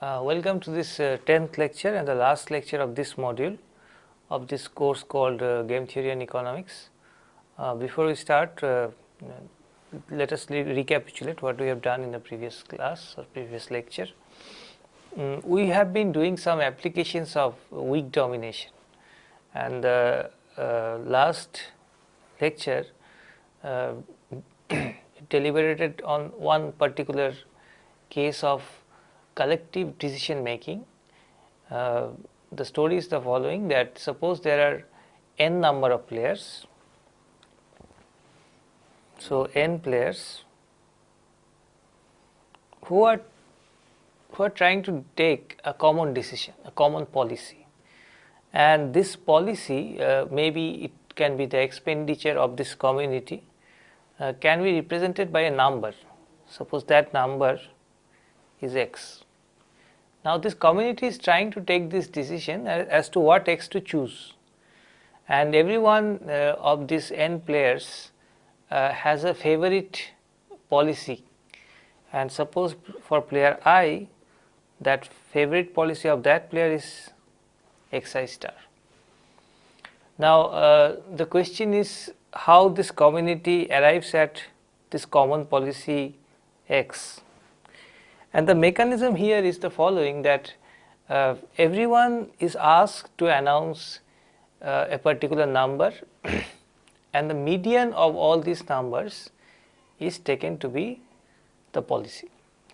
Welcome to this 10th lecture and the last lecture of this module of this course called Game Theory and Economics. Before we start, let us recapitulate what we have done in the previous class or previous lecture. We have been doing some applications of weak domination, and the last lecture deliberated on one particular case of collective decision making. The story is the following, that suppose there are n number of players. So n players who are trying to take a common decision, a common policy, and this policy maybe it can be the expenditure of this community can be represented by a number. Suppose that number is x. Now this community is trying to take this decision as to what x to choose, and every one of these n players has a favorite policy, and suppose for player I, that favorite policy of that player is xi star. Now the question is how this community arrives at this common policy x. And the mechanism here is the following, that everyone is asked to announce a particular number and the median of all these numbers is taken to be the policy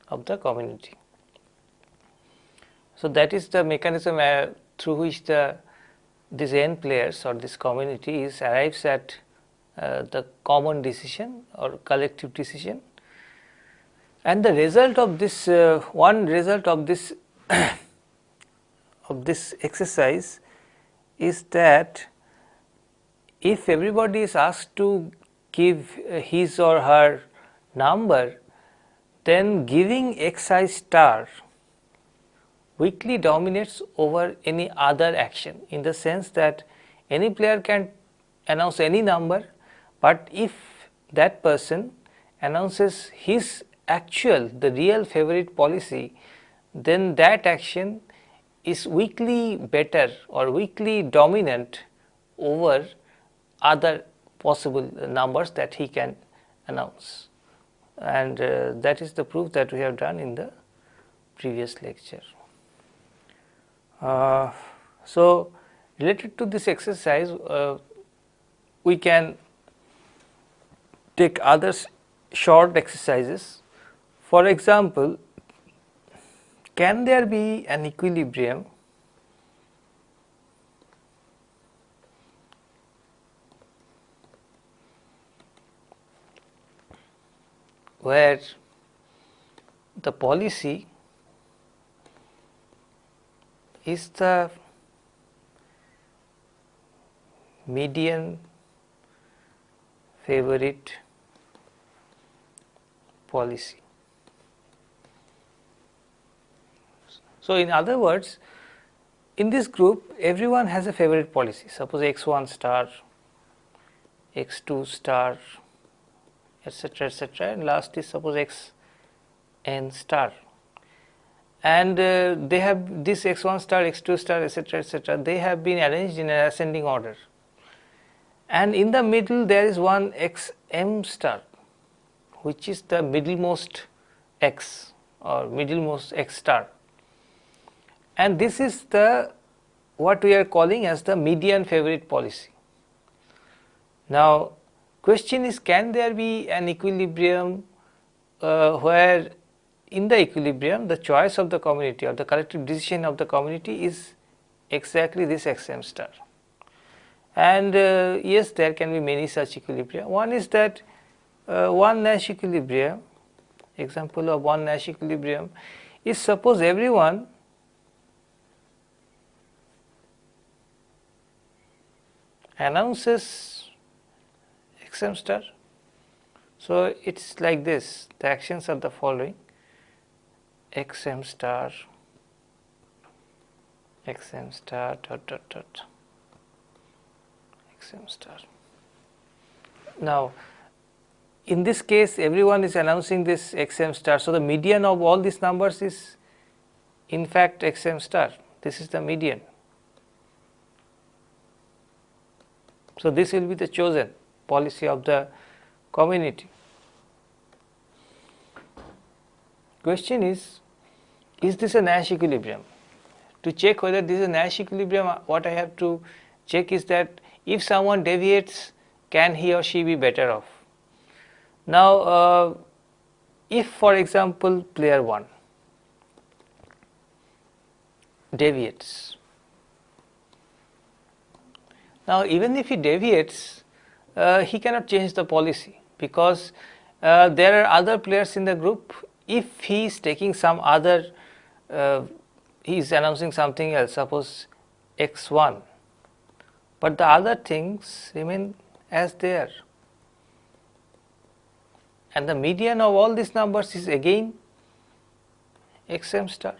of the community. So that is the mechanism through which these n players or this community arrives at the common decision or collective decision. And the result of this, one result of this of this exercise is that if everybody is asked to give his or her number, then giving xi star weakly dominates over any other action, in the sense that any player can announce any number, but if that person announces his the real favorite policy, then that action is weakly better or weakly dominant over other possible numbers that he can announce, and that is the proof that we have done in the previous lecture. So related to this exercise, we can take other short exercises. For example, can there be an equilibrium where the policy is the median favorite policy? So in other words, in this group everyone has a favorite policy. Suppose x1 star, x2 star, etc., etc., and last is suppose xn star, and they have this x1 star, x2 star, etc., etc., they have been arranged in an ascending order, and in the middle there is one xm star, which is the middlemost x or middlemost x star, and this is the what we are calling as the median favorite policy. Now question is, can there be an equilibrium where in the equilibrium the choice of the community or the collective decision of the community is exactly this xm star? And yes, there can be many such equilibria. One is that one Nash equilibrium, example of one Nash equilibrium is, suppose everyone announces xm star. So it's like this, the actions are the following: xm star, xm star, dot dot dot, xm star. Now in this case everyone is announcing this xm star, so the median of all these numbers is in fact xm star. This is the median. So, this will be the chosen policy of the community. Question is this a Nash equilibrium? To check whether this is a Nash equilibrium, what I have to check is that if someone deviates, can he or she be better off? Now, if for example player 1 deviates, now even if he deviates, he cannot change the policy, because there are other players in the group. If he is taking some other, he is announcing something else, suppose x1, but the other things remain as they are, and the median of all these numbers is again xm star.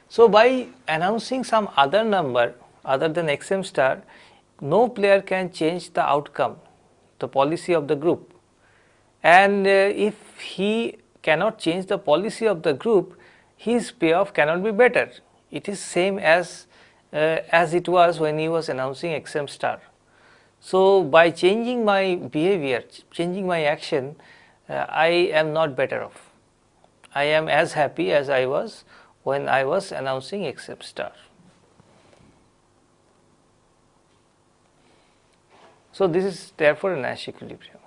So, by announcing some other number other than xm star, no player can change the outcome, the policy of the group, and if he cannot change the policy of the group, his payoff cannot be better. It is same as it was when he was announcing xm star. So, by changing my behavior, changing my action, I am not better off. I am as happy as I was when I was announcing xm star. So, this is therefore a Nash equilibrium.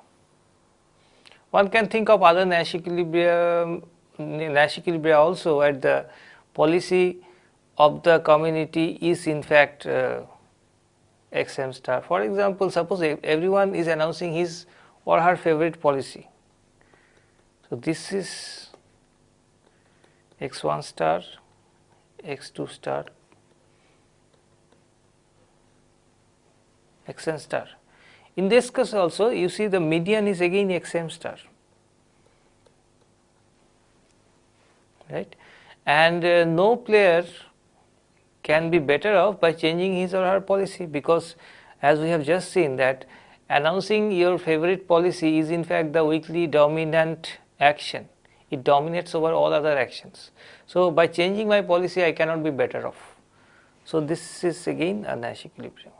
One can think of other Nash equilibria also, where the policy of the community is in fact xm star. For example, suppose everyone is announcing his or her favorite policy. So, this is x1 star, x2 star, xn star. In this case also, you see the median is again xm star, right, and no player can be better off by changing his or her policy, because as we have just seen that announcing your favorite policy is in fact the weakly dominant action. It dominates over all other actions. So, by changing my policy, I cannot be better off. So, this is again a Nash equilibrium.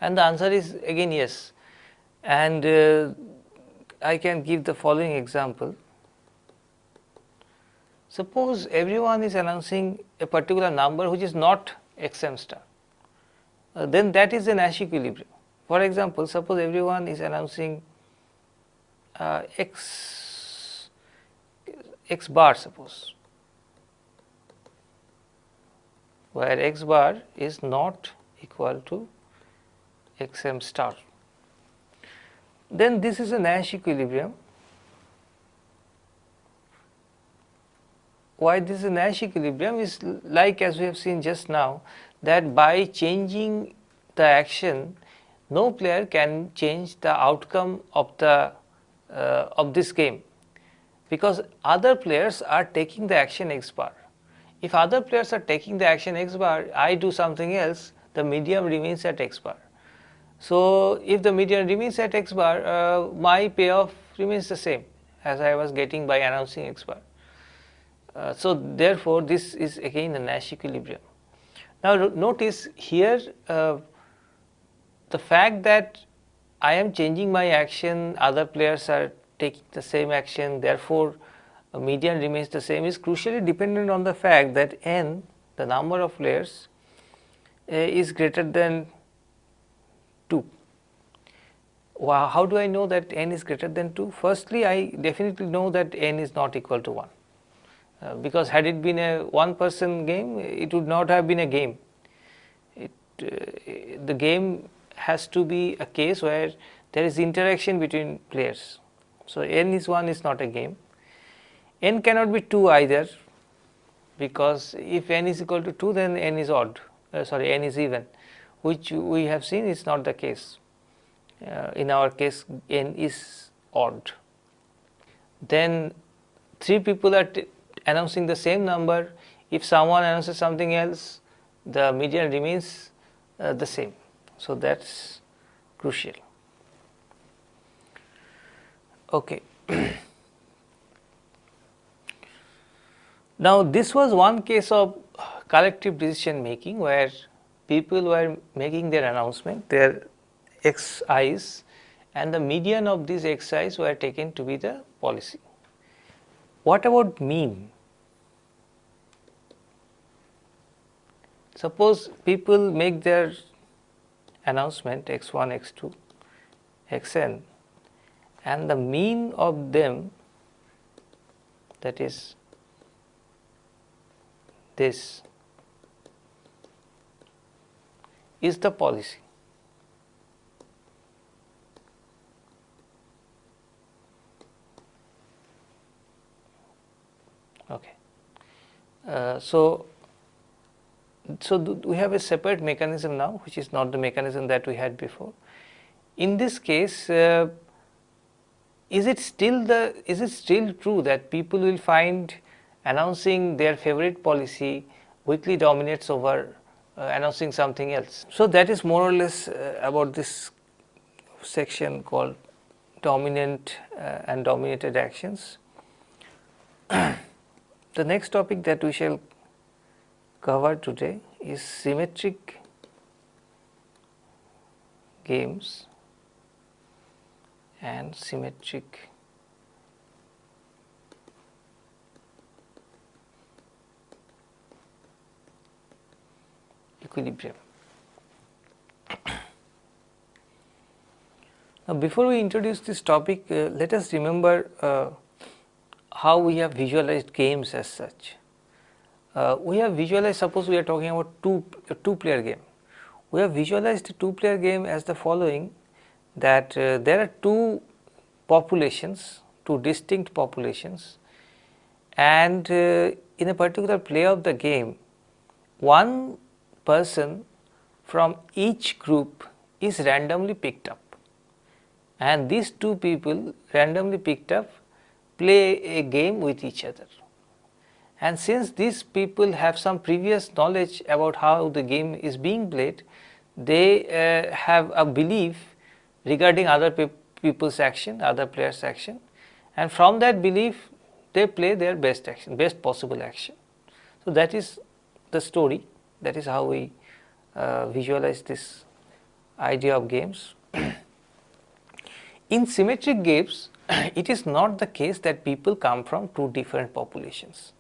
And the answer is again yes, and I can give the following example. Suppose everyone is announcing a particular number which is not xm star, then that is a Nash equilibrium. For example, suppose everyone is announcing x bar, suppose, where x bar is not equal to xm star, then this is a Nash equilibrium. Why this is a Nash equilibrium is like, as we have seen just now, that by changing the action, no player can change the outcome of the of this game, because other players are taking the action x bar. If other players are taking the action x bar, I do something else, the medium remains at x bar. So, if the median remains at x bar, my payoff remains the same as I was getting by announcing x bar. So, therefore, this is again a Nash equilibrium. Now, notice here the fact that I am changing my action, other players are taking the same action, therefore, median remains the same, is crucially dependent on the fact that n, the number of players, is greater than 2. How do I know that n is greater than 2? Firstly, I definitely know that n is not equal to 1, because had it been a one person game, it would not have been a game. The game has to be a case where there is interaction between players. So, n is 1 is not a game. N cannot be 2 either, because if n is equal to 2, then n is odd, n is even, which we have seen is not the case. In our case, n is odd. Then 3 people are announcing the same number. If someone announces something else, the median remains the same. So, that is crucial. Okay. Now, this was one case of collective decision making, where people were making their announcement, their xi's, and the median of these xi's were taken to be the policy. What about mean? Suppose people make their announcement x1, x2, xn, and the mean of them, that is this, is the policy. Okay. So we have a separate mechanism now, which is not the mechanism that we had before. In this case, is it still true that people will find announcing their favorite policy weakly dominates over announcing something else? So that is more or less about this section called dominant and dominated actions. The next topic that we shall cover today is symmetric games and symmetric equilibrium. Now, before we introduce this topic, let us remember how we have visualized games as such. We have visualized, suppose we are talking about a two-player game. We have visualized a two-player game as the following, that there are two populations, two distinct populations, and in a particular play of the game, one person from each group is randomly picked up, and these two people randomly picked up play a game with each other. And since these people have some previous knowledge about how the game is being played, they have a belief regarding other people's action, other players' action, and from that belief they play their best action, best possible action. So that is the story. That is how we visualize this idea of games. In symmetric games, it is not the case that people come from two different populations.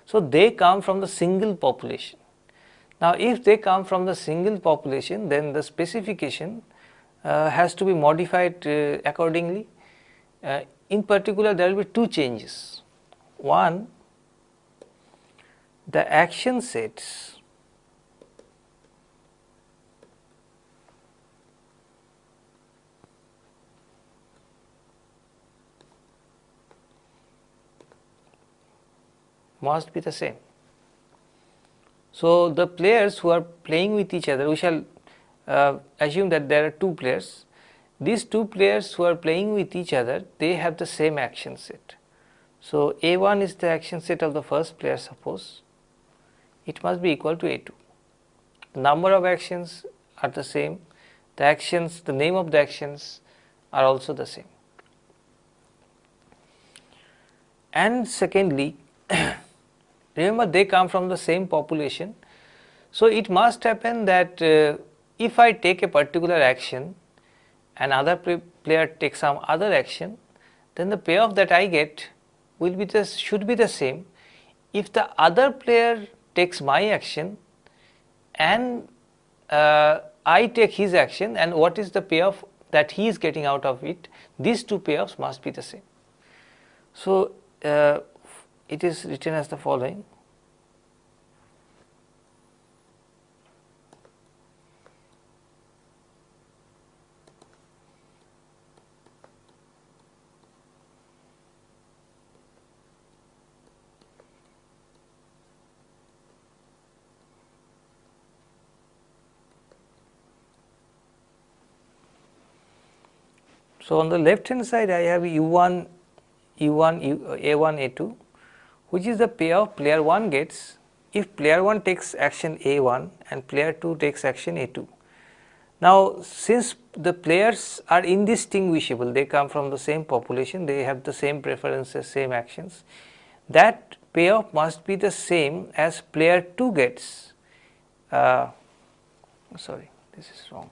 So they come from the single population. Now, if they come from the single population, then the specification has to be modified accordingly. In particular, there will be two changes. One, the action sets must be the same. So the players who are playing with each other, we shall assume that there are two players. These two players who are playing with each other, they have the same action set. So A1 is the action set of the first player, suppose. It must be equal to A2. The number of actions are the same. The actions, the name of the actions are also the same. And secondly, remember, they come from the same population. So it must happen that if I take a particular action and other player takes some other action, then the payoff that I get will be should be the same if the other player takes my action and I take his action, and what is the payoff that he is getting out of it, these two payoffs must be the same. So it is written as the following. So, on the left hand side I have U1, A1, A2, which is the payoff player 1 gets if player 1 takes action A1 and player 2 takes action A2. Now, since the players are indistinguishable, they come from the same population, they have the same preferences, same actions, that payoff must be the same as player 2 gets. Sorry, this is wrong.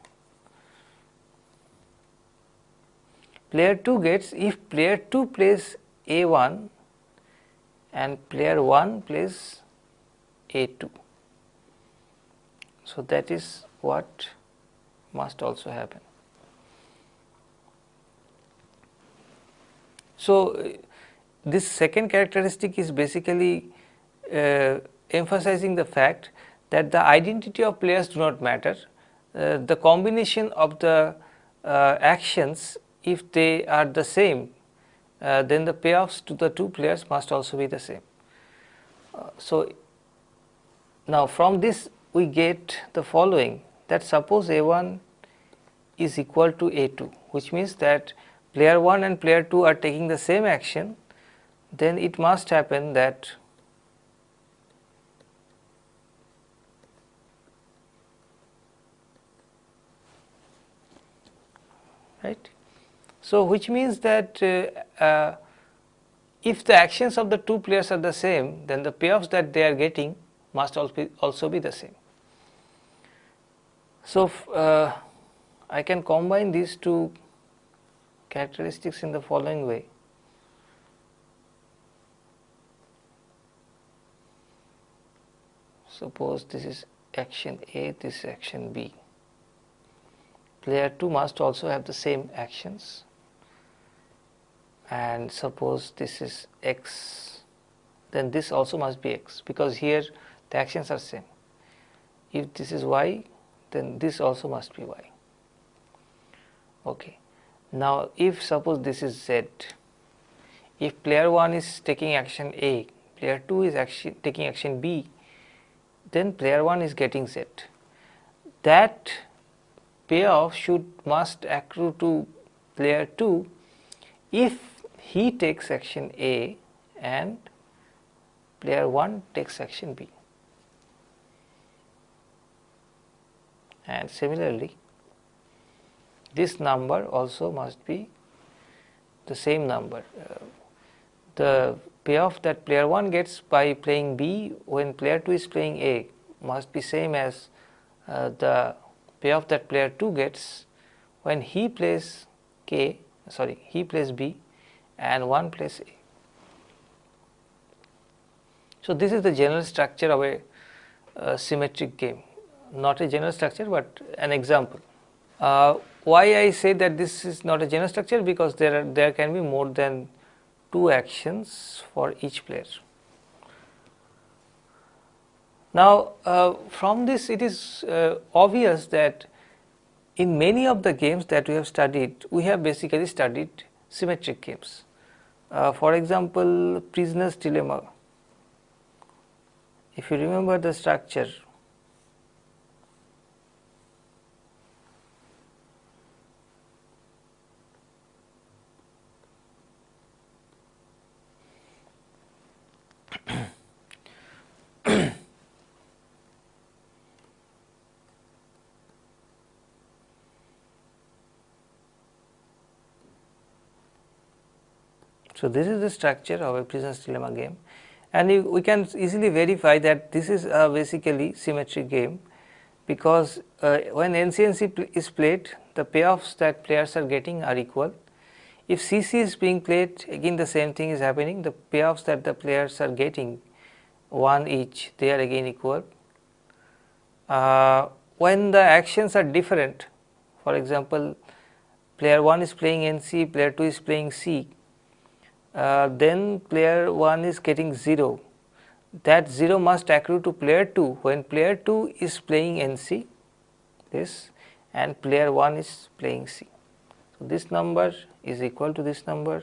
Player 2 gets if player 2 plays A1 and player 1 plays A2. So, that is what must also happen. So, this second characteristic is basically emphasizing the fact that the identity of players do not matter. The combination of the actions, if they are the same, then the payoffs to the two players must also be the same. So, now from this we get the following, that suppose A1 is equal to A2, which means that player 1 and player 2 are taking the same action, then it must happen that right. So, which means that if the actions of the two players are the same, then the payoffs that they are getting must also be the same. So, I can combine these two characteristics in the following way. Suppose this is action A, this is action B. Player 2 must also have the same actions, and suppose this is X, then this also must be X, because here the actions are same. If this is Y, then this also must be Y. Okay. Now, if suppose this is Z, if player 1 is taking action A, player 2 is taking action B, then player 1 is getting Z. That payoff must accrue to player 2 if he takes action A and player 1 takes action B. And similarly, this number also must be the same number. The payoff that player 1 gets by playing B when player 2 is playing A must be same as the payoff that player 2 gets when he plays B and 1 plays A. So, this is the general structure of a symmetric game, not a general structure, but an example. Why I say that this is not a general structure? Because there can be more than 2 actions for each player. Now, from this it is obvious that in many of the games that we have studied, we have basically studied symmetric games. For example, Prisoner's Dilemma. If you remember the structure, so this is the structure of a Prisoner's Dilemma game, and we can easily verify that this is a basically symmetric game, because when NCNC is played, the payoffs that players are getting are equal. If CC is being played, again the same thing is happening, the payoffs that the players are getting, 1 each, they are again equal. When the actions are different, for example, player 1 is playing NC, player 2 is playing C, then player 1 is getting 0. That 0 must accrue to player 2 when player 2 is playing NC, this, and player 1 is playing C. So, this number is equal to this number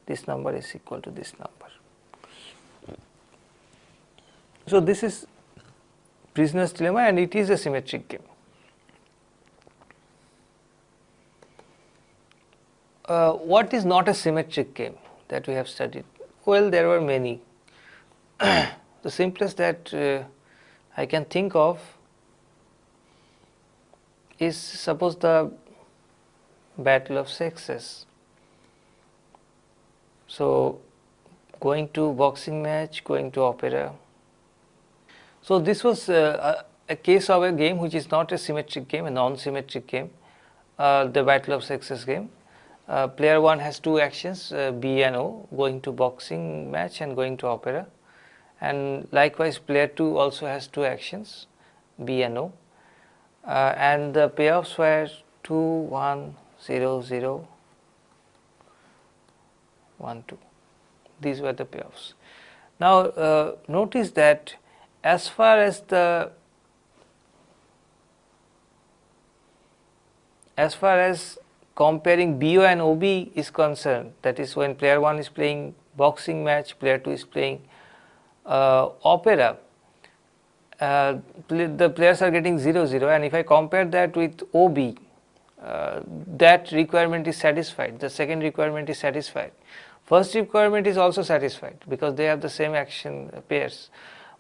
is equal to this number. So, this is Prisoner's Dilemma, and it is a symmetric game. What is not a symmetric game that we have studied? Well, there were many. The simplest that I can think of is, suppose, the battle of sexes. So, going to boxing match, going to opera. So, this was a case of a game which is not a symmetric game, a non-symmetric game, the battle of sexes game. Player 1 has two actions, B and O, going to boxing match and going to opera, and likewise player 2 also has two actions, B and O, and the payoffs were 2 1 0 0 1 2. These were the payoffs. Now notice that as far as comparing BO and OB is concerned, that is when player 1 is playing boxing match, player 2 is playing opera, the players are getting 0 0, and if I compare that with OB, that requirement is satisfied, the second requirement is satisfied. First requirement is also satisfied because they have the same action pairs.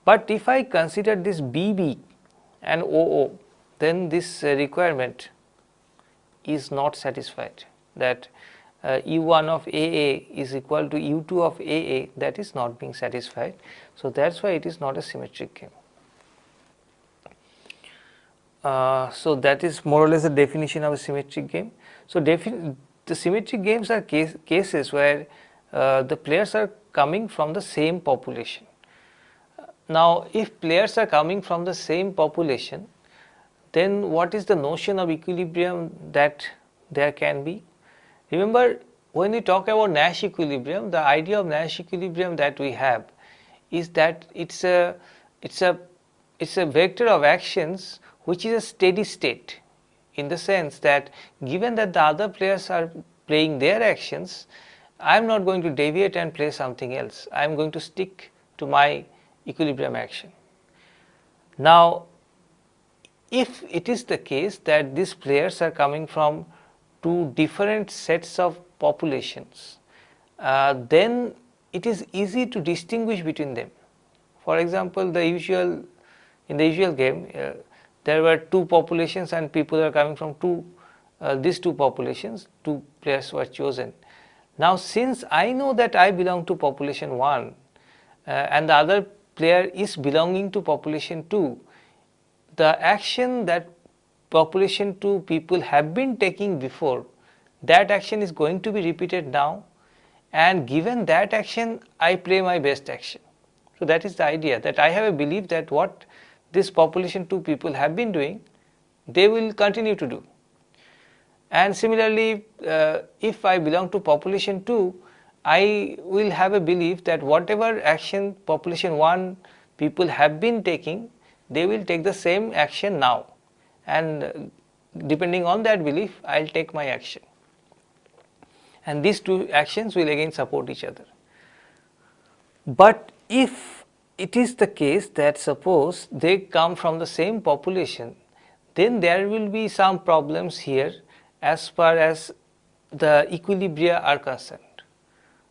But if I consider this BB and OO, then this requirement is not satisfied, that U1 of AA is equal to U2 of AA, that is not being satisfied. So, that is why it is not a symmetric game. So, that is more or less the definition of a symmetric game. So, the symmetric games are cases where the players are coming from the same population. Now, if players are coming from the same population, then what is the notion of equilibrium that there can be? Remember, when we talk about Nash equilibrium, the idea of Nash equilibrium that we have is that it's a vector of actions which is a steady state, in the sense that given that the other players are playing their actions, I am not going to deviate and play something else. I am going to stick to my equilibrium action. Now, if it is the case that these players are coming from two different sets of populations, then it is easy to distinguish between them. For example, in the usual game, there were two populations and people are coming from these two populations, two players were chosen. Now, since I know that I belong to population 1 and the other player is belonging to population 2, the action that population 2 people have been taking before, that action is going to be repeated now, and given that action I play my best action. So, that is the idea, that I have a belief that what this population 2 people have been doing, they will continue to do. And similarly, if I belong to population 2, I will have a belief that whatever action population 1 people have been taking, they will take the same action now, and depending on that belief I will take my action, and these two actions will again support each other. But if it is the case that suppose they come from the same population, then there will be some problems here as far as the equilibria are concerned.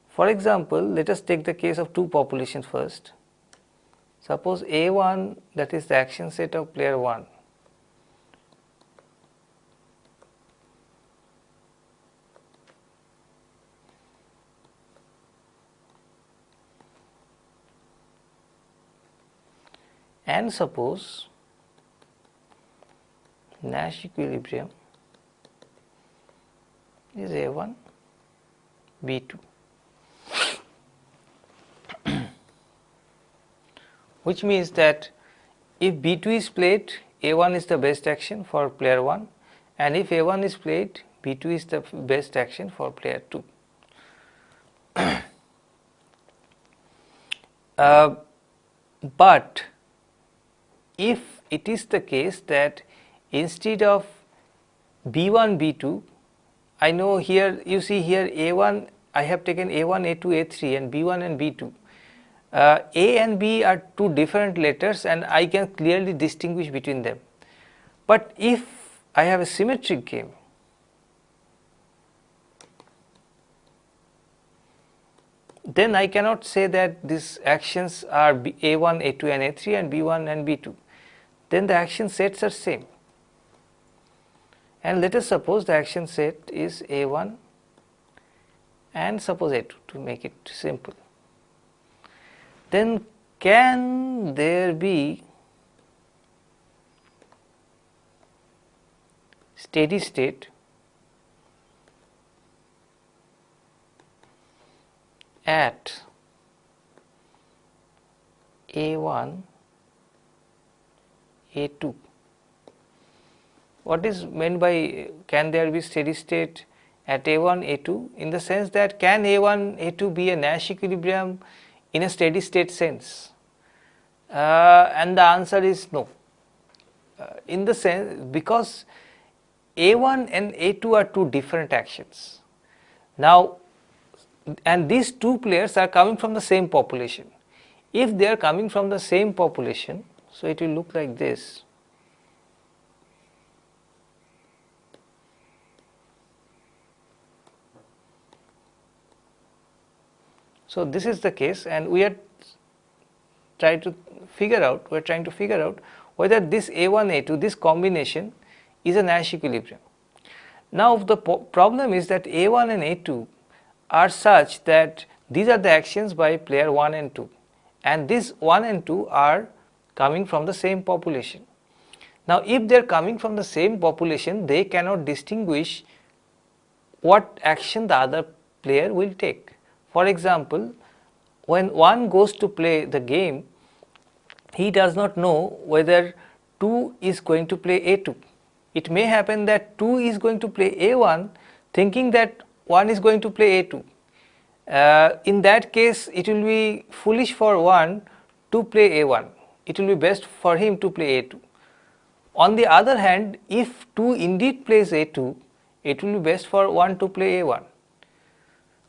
For example, let us take the case of two populations first. Suppose A1, that is the action set of player 1, and suppose Nash equilibrium is A1 B2, which means that if B2 is played, A1 is the best action for player 1, and if A1 is played, B2 is the best action for player 2. But if it is the case that instead of B1 B2, I know here, you see here A1, I have taken A1 A2 A3 and B1 and B2. A and B are two different letters and I can clearly distinguish between them. But if I have a symmetric game, then I cannot say that these actions are A1, A2 and A3 and B1 and B2. Then the action sets are same. And let us suppose the action set is A1 and suppose A2 to make it simple. Then can there be steady state at A1, A2? What is meant by can there be steady state at A1, A2? In the sense that can A1, A2 be a Nash equilibrium in a steady state sense? And the answer is no. In the sense, because A1 and A2 are two different actions. Now, and these two players are coming from the same population. If they are coming from the same population, so it will look like this. So this is the case, and we are trying to figure out whether this A1, A2, this combination is a Nash equilibrium. Now the problem is that A1 and A2 are such that these are the actions by player 1 and 2, and these 1 and 2 are coming from the same population. Now if they are coming from the same population, they cannot distinguish what action the other player will take. For example, when one goes to play the game, he does not know whether 2 is going to play A2. It may happen that 2 is going to play A1 thinking that 1 is going to play A2. In that case, it will be foolish for 1 to play A1. It will be best for him to play A2. On the other hand, if 2 indeed plays A2, it will be best for 1 to play A1.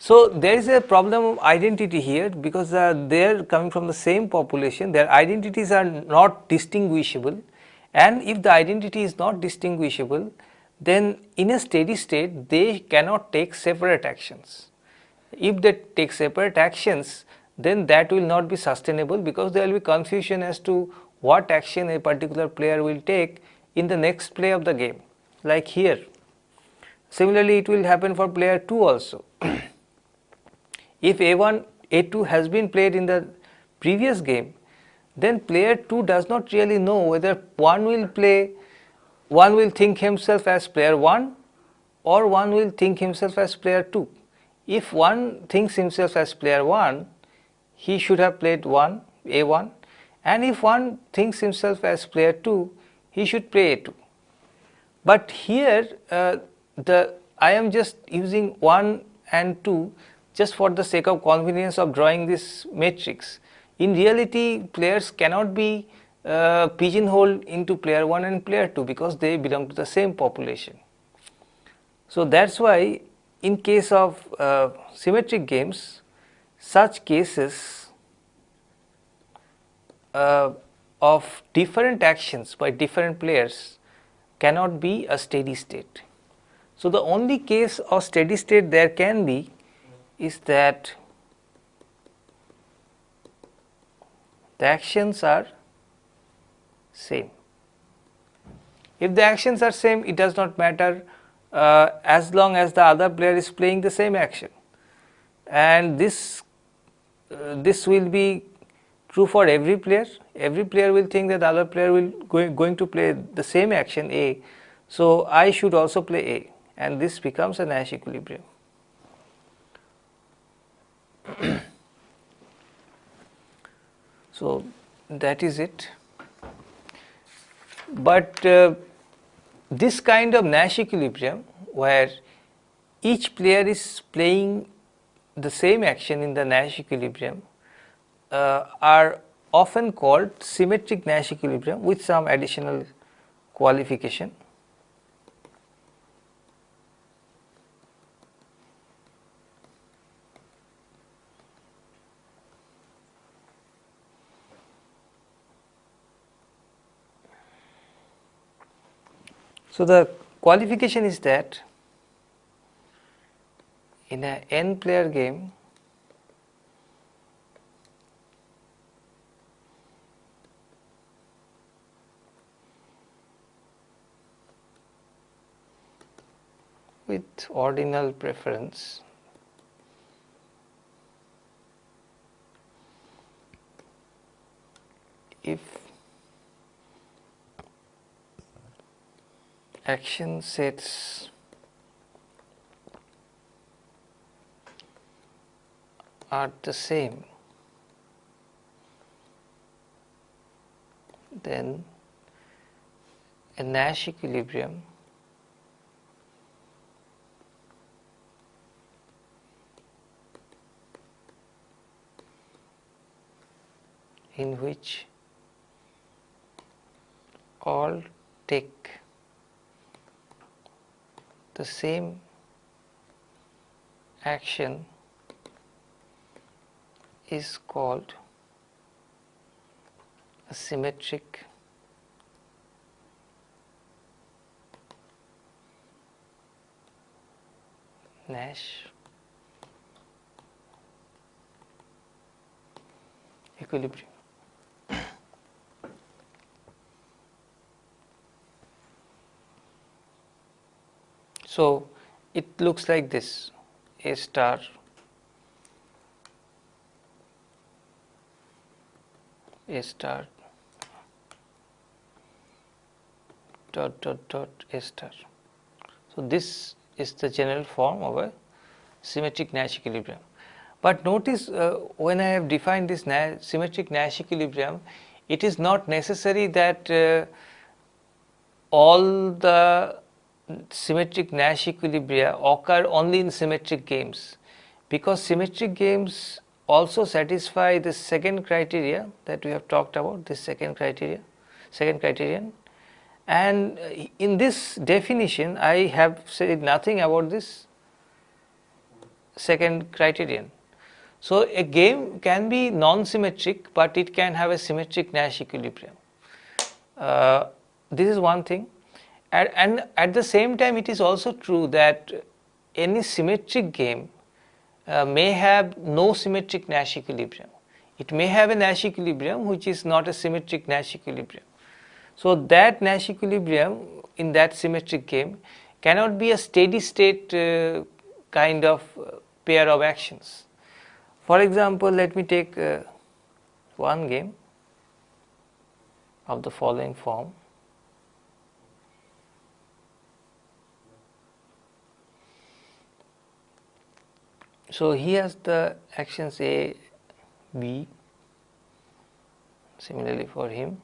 So there is a problem of identity here, because they are coming from the same population, their identities are not distinguishable, and if the identity is not distinguishable, then in a steady state they cannot take separate actions. If they take separate actions, then that will not be sustainable, because there will be confusion as to what action a particular player will take in the next play of the game, like here. Similarly, it will happen for player 2 also. If A1, A2 has been played in the previous game, then player 2 does not really know whether one will think himself as player 1 or one will think himself as player 2. If one thinks himself as player 1, he should have played A1, and if one thinks himself as player 2, he should play A2. But here I am just using 1 and 2 just for the sake of convenience of drawing this matrix. In reality, players cannot be pigeonholed into player 1 and player 2, because they belong to the same population. So that is why in case of symmetric games, such cases of different actions by different players cannot be a steady state. So the only case of steady state there can be is that the actions are same. If the actions are same, it does not matter as long as the other player is playing the same action, and this will be true for every player. Every player will think that the other player will going to play the same action A, so I should also play A, and this becomes a Nash equilibrium. So that is it. But this kind of Nash equilibrium, where each player is playing the same action in the Nash equilibrium, are often called symmetric Nash equilibrium with some additional qualification. So the qualification is that in a n player game, with ordinal preference. If action sets are the same, then a Nash equilibrium in which all take the same action is called a symmetric Nash equilibrium. So it looks like this: A star A star dot dot dot A star. So this is the general form of a symmetric Nash equilibrium. But notice when I have defined this symmetric Nash equilibrium, it is not necessary that all the symmetric Nash equilibria occur only in symmetric games, because symmetric games also satisfy the second criteria that we have talked about, this second criterion. And in this definition I have said nothing about this second criterion. So a game can be non-symmetric, but it can have a symmetric Nash equilibrium. This is one thing. And at the same time, it is also true that any symmetric game may have no symmetric Nash equilibrium. It may have a Nash equilibrium which is not a symmetric Nash equilibrium. So that Nash equilibrium in that symmetric game cannot be a steady state kind of pair of actions. For example, let me take one game of the following form. So he has the actions A, B, similarly for him.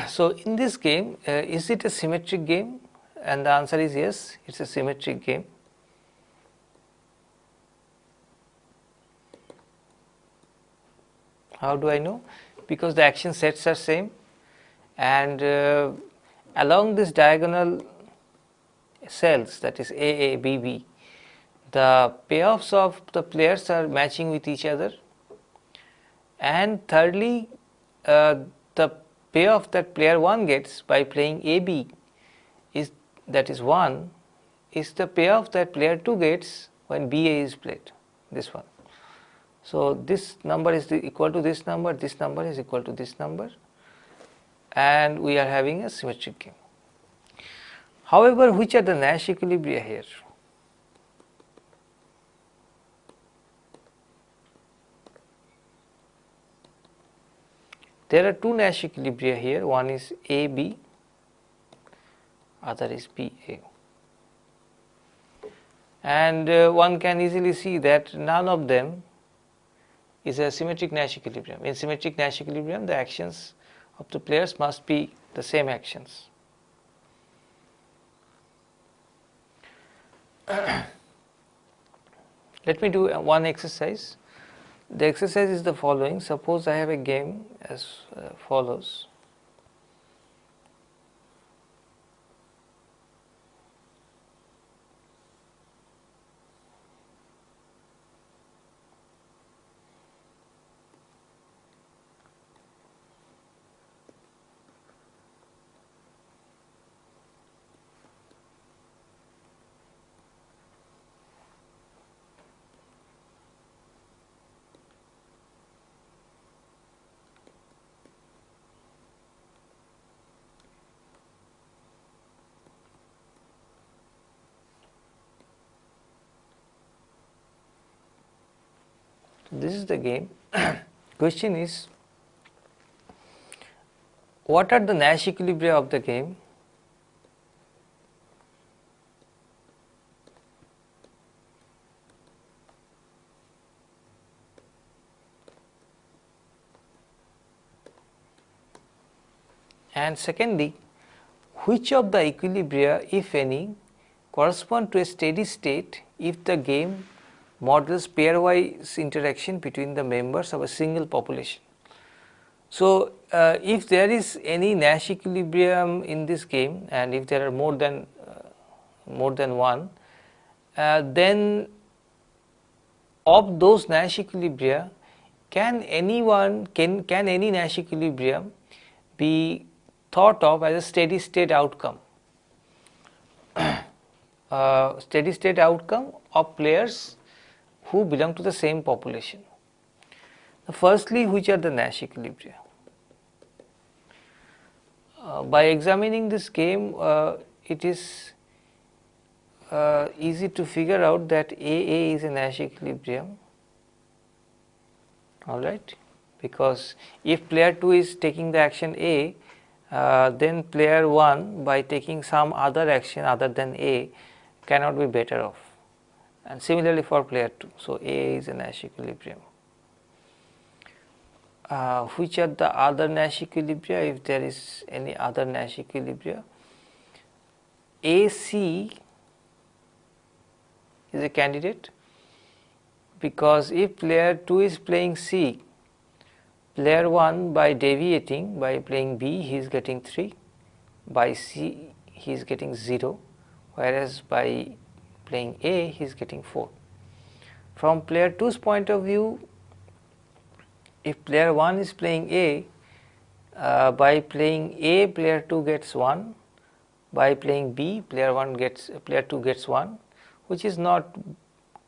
So in this game, is it a symmetric game? And the answer is yes, it's a symmetric game. How do I know? Because the action sets are same, and along this diagonal cells, that is AA, BB, the payoffs of the players are matching with each other, and thirdly, the payoff that player 1 gets by playing AB is, that is 1, is the payoff that player 2 gets when BA is played, this one. So this number is equal to this number is equal to this number, and we are having a symmetric game. However, which are the Nash equilibria here? There are two Nash equilibria here, one is AB, other is BA. And one can easily see that none of them is a symmetric Nash equilibrium. In symmetric Nash equilibrium, the actions of the players must be the same actions. Let me do one exercise. The exercise is the following. Suppose I have a game as follows. This is the game. Question is, what are the Nash equilibria of the game? And secondly, which of the equilibria, if any, correspond to a steady state if the game models pairwise interaction between the members of a single population. So, if there is any Nash equilibrium in this game, and if there are more than one, then of those Nash equilibria, can any Nash equilibrium be thought of as a steady state outcome? Steady state outcome of players who belong to the same population. Firstly, which are the Nash equilibria? By examining this game, it is easy to figure out that AA is a Nash equilibrium, alright, because if player 2 is taking the action A, then player 1 by taking some other action other than A cannot be better off, and similarly for player 2. So, AA is a Nash equilibrium. Which are the other Nash equilibria, if there is any other Nash equilibria? AC is a candidate, because if player 2 is playing C, player 1 by deviating by playing B he is getting 3, by C he is getting 0, whereas by playing A he is getting 4. From player 2's point of view, if player 1 is playing A, by playing A player 2 gets 1, by playing B player 2 gets 1, which is not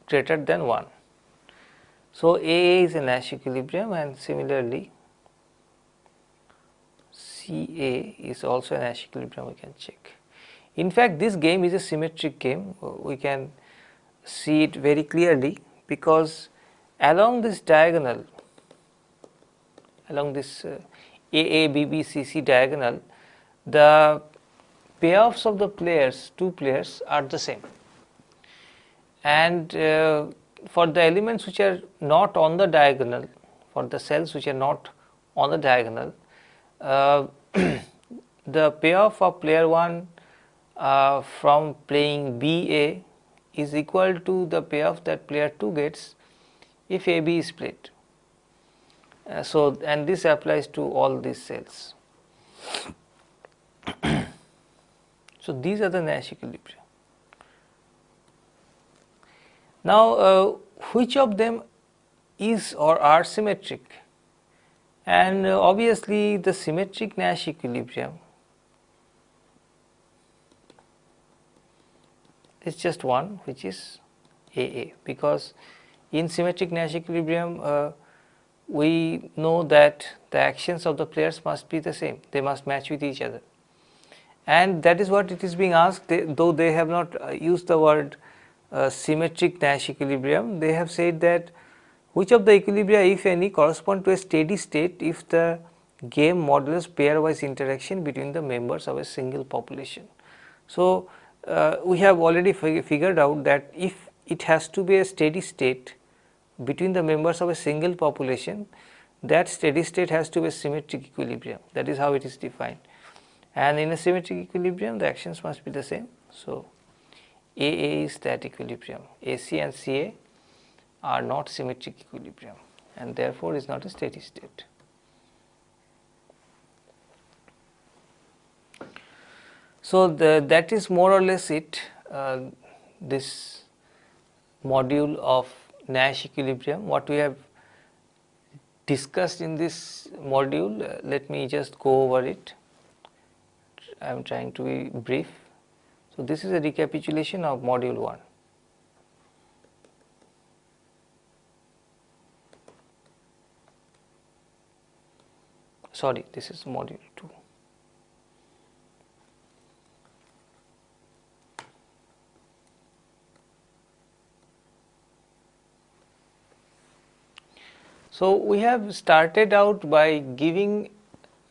greater than 1. So, AA is a Nash equilibrium, and similarly CA is also a Nash equilibrium, we can check. In fact, this game is a symmetric game, we can see it very clearly, because along this diagonal, along this AA, BB, CC diagonal, the payoffs of the two players are the same, and for the elements which are not on the diagonal, for the cells which are not on the diagonal, the payoff of player 1 from playing BA is equal to the payoff that player 2 gets if AB is played. So, and this applies to all these cells. So, these are the Nash equilibria. Now, which of them is or are symmetric? And obviously, the symmetric Nash equilibrium is just one, which is AA, because in symmetric Nash equilibrium we know that the actions of the players must be the same, they must match with each other, and that is what it is being asked. Though they have not used the word symmetric Nash equilibrium, they have said that which of the equilibria, if any, correspond to a steady state if the game models pairwise interaction between the members of a single population. So, we have already figured out that if it has to be a steady state between the members of a single population, that steady state has to be a symmetric equilibrium. That is how it is defined, and in a symmetric equilibrium the actions must be the same. So, AA is that equilibrium. AC and CA are not symmetric equilibrium, and therefore is not a steady state. So, that is more or less it, this module of Nash equilibrium. What we have discussed in this module, let me just go over it. I am trying to be brief. So, this is a recapitulation of module 1. Sorry, this is module 2. So we have started out by giving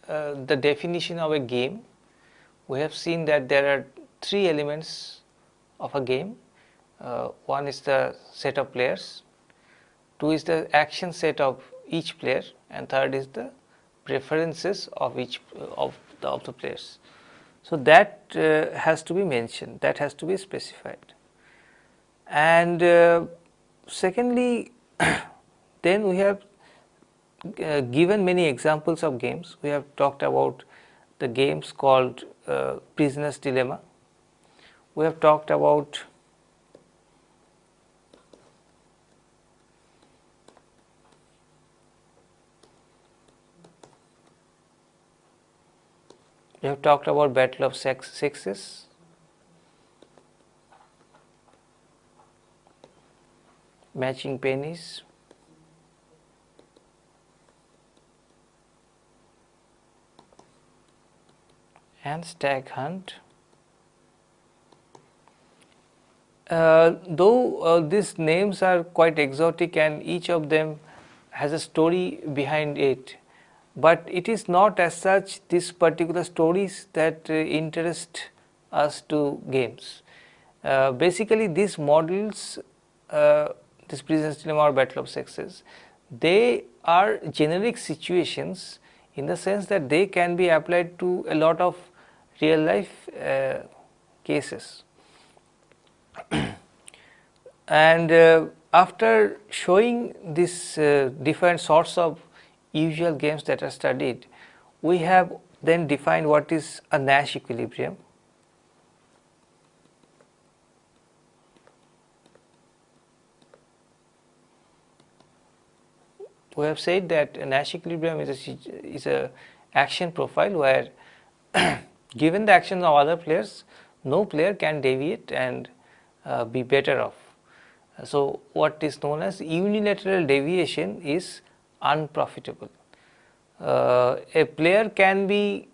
the definition of a game. We have seen that there are three elements of a game. One is the set of players, two is the action set of each player, and third is the preferences of each of the players. So that has to be mentioned, that has to be specified. And secondly, then we have given many examples of games. We have talked about the games called prisoner's dilemma. We have talked about battle of sexes. Matching pennies. And stag hunt. Though these names are quite exotic and each of them has a story behind it, but it is not as such these particular stories that interest us to games. Basically these models, this prisoner's dilemma or battle of sexes, they are generic situations in the sense that they can be applied to a lot of real life cases. And after showing these different sorts of usual games that are studied, we have then defined what is a Nash equilibrium. We have said that a Nash equilibrium is a action profile where given the actions of other players, no player can deviate and be better off. So what is known as unilateral deviation is unprofitable. A player can be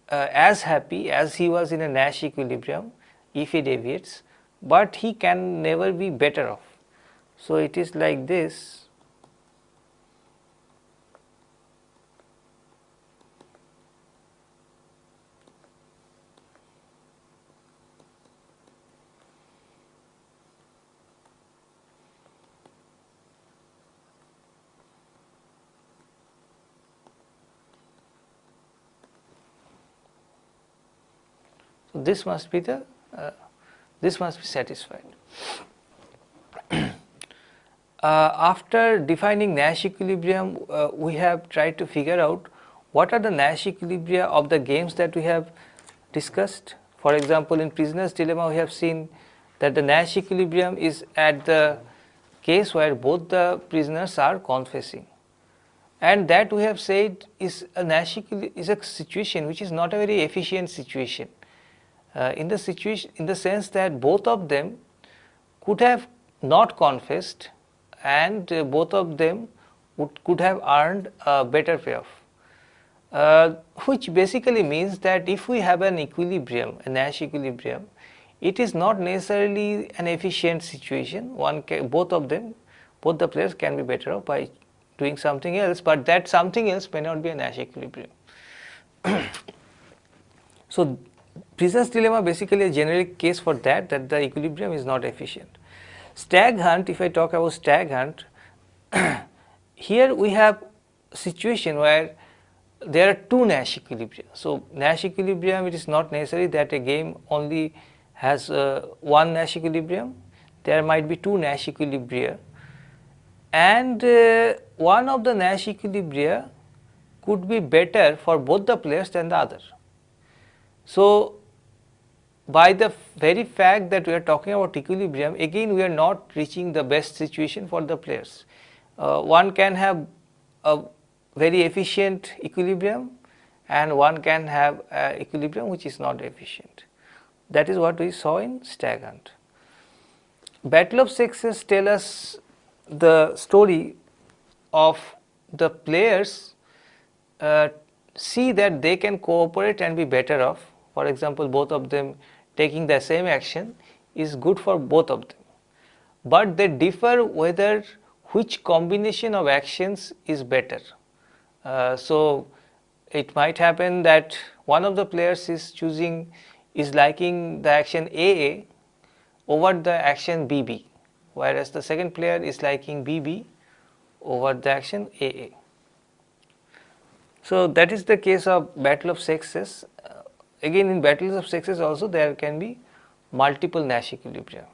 as happy as he was in a Nash equilibrium if he deviates, but he can never be better off. So it is like this. So this must be satisfied. After defining Nash equilibrium, we have tried to figure out what are the Nash equilibria of the games that we have discussed. For example, in prisoner's dilemma, we have seen that the Nash equilibrium is at the case where both the prisoners are confessing, and that we have said is a Nash is a situation which is not a very efficient situation. In the sense that both of them could have not confessed, and both of them could have earned a better payoff, which basically means that if we have an equilibrium, a Nash equilibrium, it is not necessarily an efficient situation. Both the players can be better off by doing something else, but that something else may not be a Nash equilibrium. So prisoner's dilemma basically a generic case for that the equilibrium is not efficient. Stag hunt, if I talk about stag hunt, here we have a situation where there are two Nash equilibria. So Nash equilibrium, it is not necessary that a game only has one Nash equilibrium. There might be two Nash equilibria, and one of the Nash equilibria could be better for both the players than the other. So by the very fact that we are talking about equilibrium, again we are not reaching the best situation for the players. One can have a very efficient equilibrium and one can have equilibrium which is not efficient. That is what we saw in stag hunt. Battle of sexes tell us the story of the players see that they can cooperate and be better off. For example, both of them taking the same action is good for both of them, but they differ whether which combination of actions is better. So it might happen that one of the players is liking the action AA over the action BB, whereas the second player is liking BB over the action AA. So that is the case of battle of sexes. Again, in battles of sexes also there can be multiple Nash equilibria.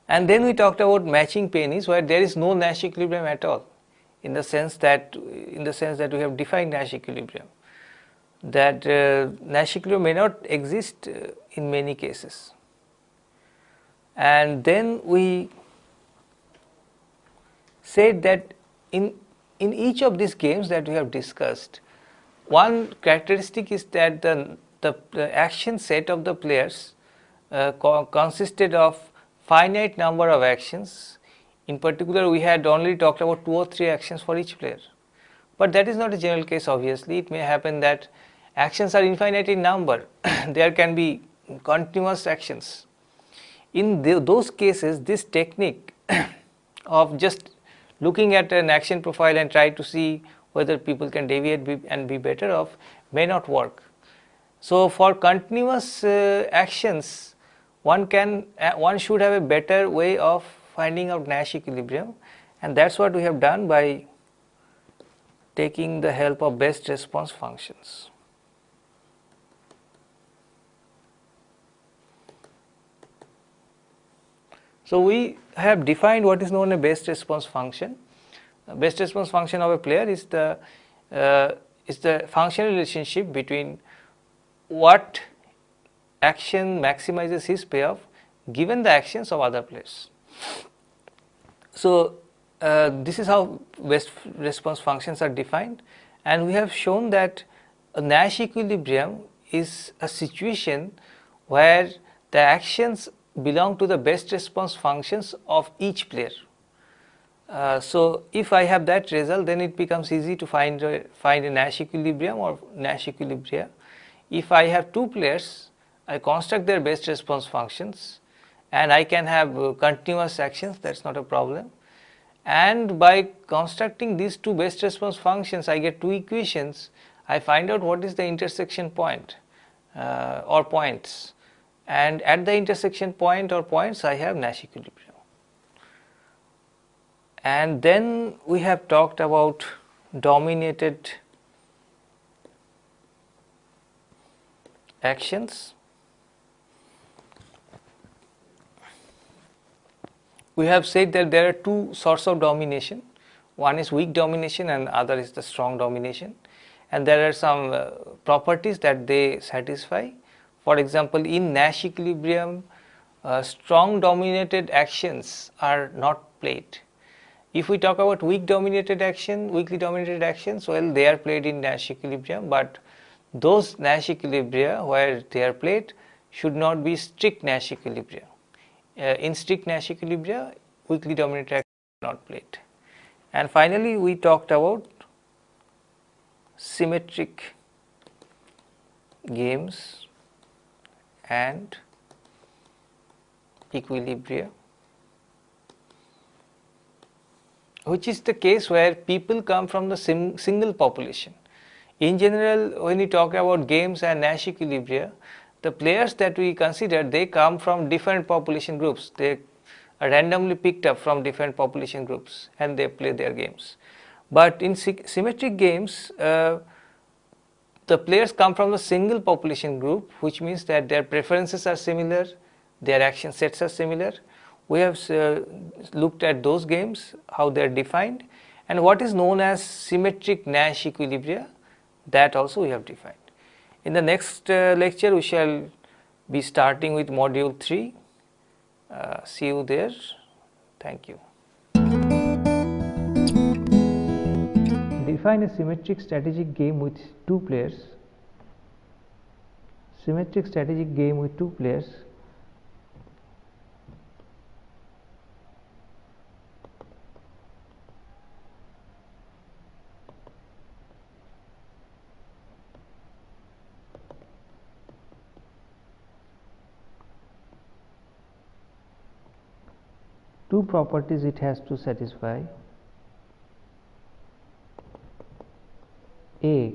And then we talked about matching pennies, where there is no Nash equilibrium at all, in the sense that we have defined Nash equilibrium, that Nash equilibrium may not exist in many cases. And then we said that in each of these games that we have discussed, one characteristic is that the action set of the players consisted of finite number of actions. In particular, we had only talked about 2 or 3 actions for each player, but that is not a general case. Obviously, it may happen that actions are infinite in number. There can be continuous actions. In those cases, this technique of just looking at an action profile and try to see whether people can deviate and be better off may not work. So for continuous actions, one should have a better way of finding out Nash equilibrium, and that's what we have done by taking the help of best response functions. So we have defined what is known as best response function. Best response function of a player is the functional relationship between what action maximizes his payoff given the actions of other players. So this is how best response functions are defined, and we have shown that a Nash equilibrium is a situation where the actions belong to the best response functions of each player. So if I have that result, then it becomes easy to find a Nash equilibrium or Nash equilibria. If I have 2 players, I construct their best response functions, and I can have continuous actions, that is not a problem. And by constructing these 2 best response functions, I get 2 equations. I find out what is the intersection point or points, and at the intersection point or points I have Nash equilibrium. And then we have talked about dominated actions. We have said that there are 2 sorts of domination. One is weak domination and other is the strong domination, and there are some properties that they satisfy. For example, in Nash equilibrium, strong dominated actions are not played. If we talk about weakly dominated actions, well, they are played in Nash equilibrium, but those Nash equilibria where they are played should not be strict Nash equilibria. In strict Nash equilibria, weakly dominated actions are not played. And finally, we talked about symmetric games and equilibria, which is the case where people come from the single population. In general, when we talk about games and Nash equilibria, the players that we consider, they come from different population groups. They are randomly picked up from different population groups and they play their games. But in symmetric games, the players come from a single population group, which means that their preferences are similar, their action sets are similar. We have looked at those games, how they are defined, and what is known as symmetric Nash equilibria, that also we have defined. In the next lecture, we shall be starting with module 3. See you there. Thank you. Define a symmetric strategic game with 2 players. Symmetric strategic game with 2 players. two properties it has to satisfy. A,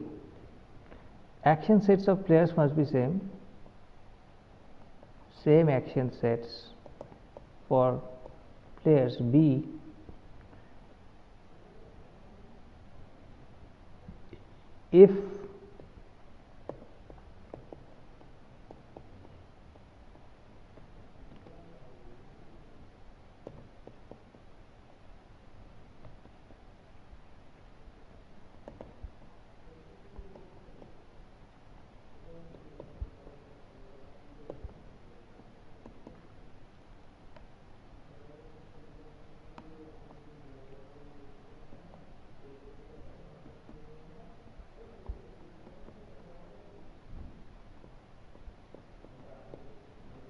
action sets of players must be same action sets for players. B, if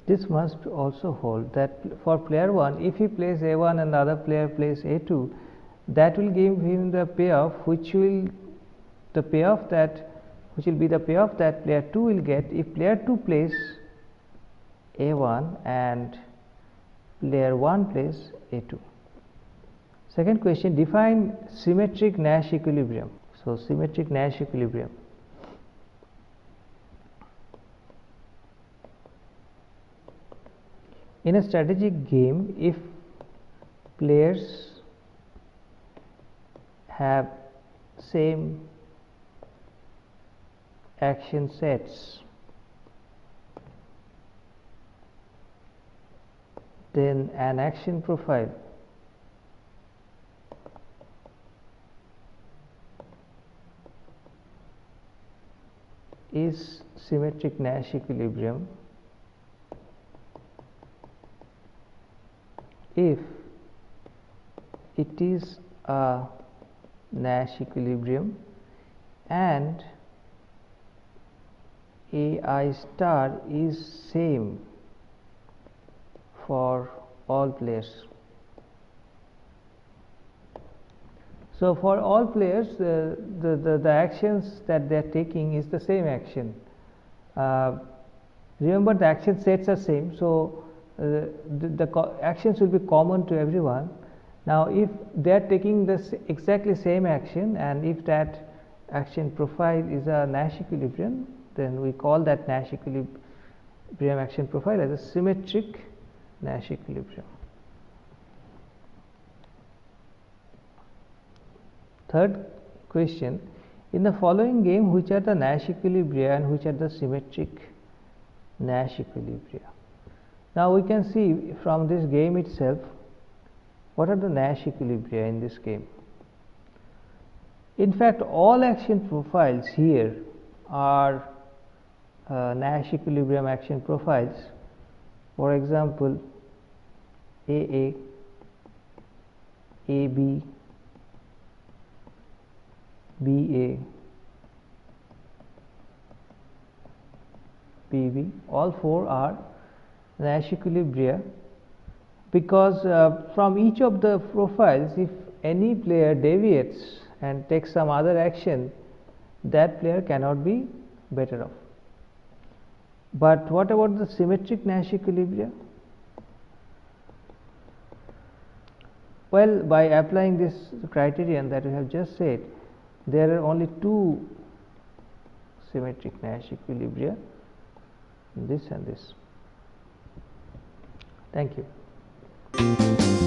this must also hold that for player 1, if he plays A1 and the other player plays A2, that will give him the payoff which will be the payoff that player 2 will get if player 2 plays A1 and player 1 plays A2. Second question, define symmetric Nash equilibrium. So, symmetric Nash equilibrium. In a strategic game, if players have same action sets, then an action profile is symmetric Nash equilibrium if it is a Nash equilibrium and AI star is same for all players. So, for all players the actions that they are taking is the same action. Remember, the action sets are same. So, the actions will be common to everyone. Now, if they are taking this exactly same action and if that action profile is a Nash equilibrium, then we call that Nash equilibrium action profile as a symmetric Nash equilibrium. Third question, in the following game, which are the Nash equilibria and which are the symmetric Nash equilibria? Now, we can see from this game itself what are the Nash equilibria in this game. In fact, all action profiles here are Nash equilibrium action profiles. For example, AA, AB, BA, BB, all four are Nash equilibria, because from each of the profiles, if any player deviates and takes some other action, that player cannot be better off. But what about the symmetric Nash equilibria? Well, by applying this criterion that we have just said, there are only two symmetric Nash equilibria, this and this. Thank you.